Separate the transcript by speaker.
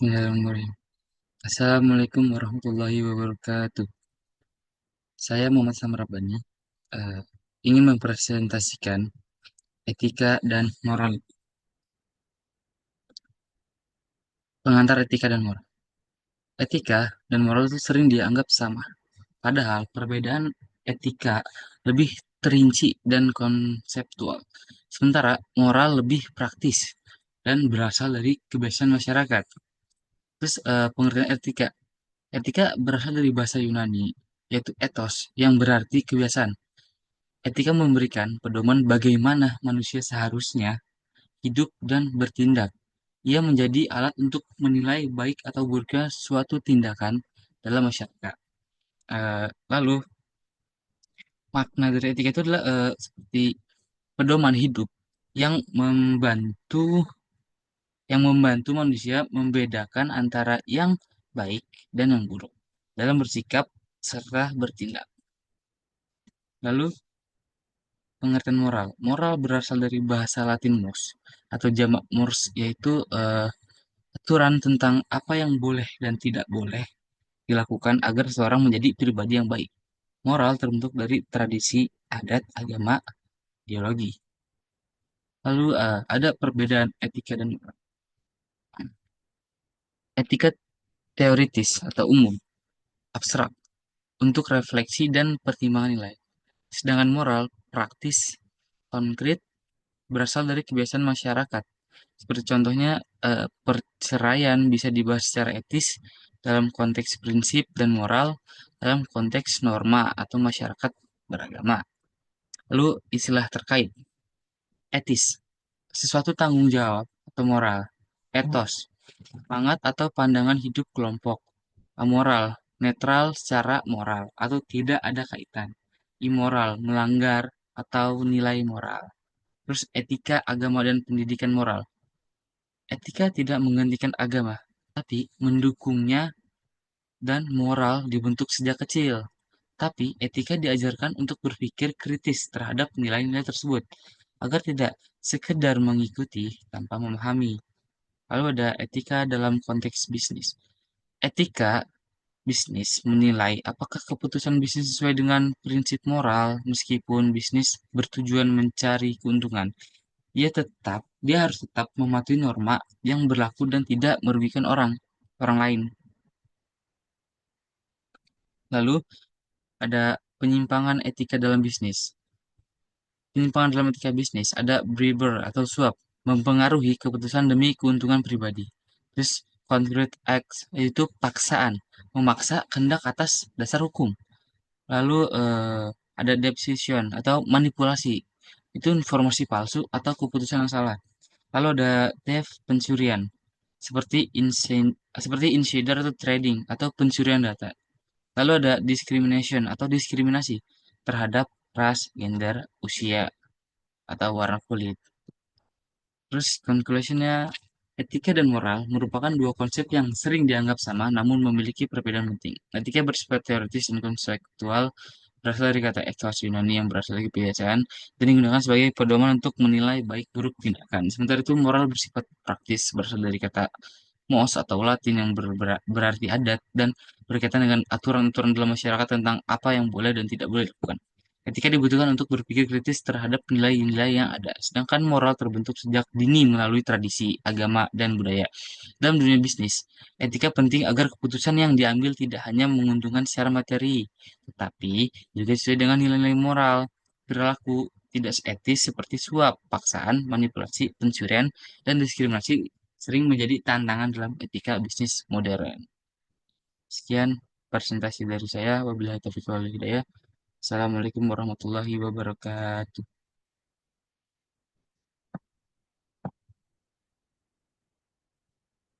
Speaker 1: Bismillahirrahmanirrahim. Assalamualaikum warahmatullahi wabarakatuh. Saya Muhammad Samrabani, eh, ingin mempresentasikan etika dan moral, pengantar etika dan moral. Etika dan moral itu sering dianggap sama, padahal perbedaan etika lebih terinci dan konseptual, sementara moral lebih praktis dan berasal dari kebiasaan masyarakat. Terus pengertian etika. Etika berasal dari bahasa Yunani, yaitu ethos, yang berarti kebiasaan. Etika memberikan pedoman bagaimana manusia seharusnya hidup dan bertindak. Ia menjadi alat untuk menilai baik atau buruknya suatu tindakan dalam masyarakat. Lalu, makna dari etika itu adalah seperti pedoman hidup yang membantu manusia membedakan antara yang baik dan yang buruk dalam bersikap serta bertindak. Lalu, pengertian moral. Moral berasal dari bahasa Latin mors atau jamak mors, yaitu aturan tentang apa yang boleh dan tidak boleh dilakukan agar seseorang menjadi pribadi yang baik. Moral terbentuk dari tradisi, adat, agama, ideologi. Lalu ada perbedaan etika dan moral. Etika teoritis atau umum, abstrak, untuk refleksi dan pertimbangan nilai. Sedangkan moral praktis, konkret, berasal dari kebiasaan masyarakat. Seperti contohnya, perceraian bisa dibahas secara etis dalam konteks prinsip dan moral dalam konteks norma atau masyarakat beragama. Lalu istilah terkait, etis, sesuatu tanggung jawab atau moral, etos, semangat atau pandangan hidup kelompok, amoral, netral secara moral atau tidak ada kaitan, immoral, melanggar atau nilai moral. Terus etika, agama, dan pendidikan moral. Etika tidak menggantikan agama, tapi mendukungnya dan moral dibentuk sejak kecil. Tapi etika diajarkan untuk berpikir kritis terhadap nilai-nilai tersebut, agar tidak sekedar mengikuti tanpa memahami. Lalu ada etika dalam konteks bisnis. Etika bisnis menilai apakah keputusan bisnis sesuai dengan prinsip moral meskipun bisnis bertujuan mencari keuntungan. Dia harus tetap mematuhi norma yang berlaku dan tidak merugikan orang lain. Lalu ada penyimpangan etika dalam bisnis. Penyimpangan dalam etika bisnis ada briber atau suap, mempengaruhi keputusan demi keuntungan pribadi. Terus concrete acts yaitu paksaan, memaksa kehendak atas dasar hukum. Lalu ada deception atau manipulasi, itu informasi palsu atau keputusan yang salah. Lalu ada theft, pencurian, seperti insider atau trading atau pencurian data. Lalu ada discrimination atau diskriminasi terhadap ras, gender, usia, atau warna kulit. Terus conclusionnya, etika dan moral merupakan dua konsep yang sering dianggap sama namun memiliki perbedaan penting. Etika bersifat teoritis dan konseptual, berasal dari kata ethos Yunani yang berasal dari kebiasaan dan digunakan sebagai pedoman untuk menilai baik buruk tindakan. Sementara itu moral bersifat praktis, berasal dari kata mos atau Latin yang berarti adat dan berkaitan dengan aturan-aturan dalam masyarakat tentang apa yang boleh dan tidak boleh dilakukan. Etika dibutuhkan untuk berpikir kritis terhadap nilai-nilai yang ada, sedangkan moral terbentuk sejak dini melalui tradisi, agama, dan budaya. Dalam dunia bisnis, etika penting agar keputusan yang diambil tidak hanya menguntungkan secara materi, tetapi juga sesuai dengan nilai-nilai moral, perilaku tidak etis seperti suap, paksaan, manipulasi, pencurian, dan diskriminasi sering menjadi tantangan dalam etika bisnis modern. Sekian presentasi dari saya. Wabillahi taufiq wal hidayah. Assalamualaikum warahmatullahi wabarakatuh.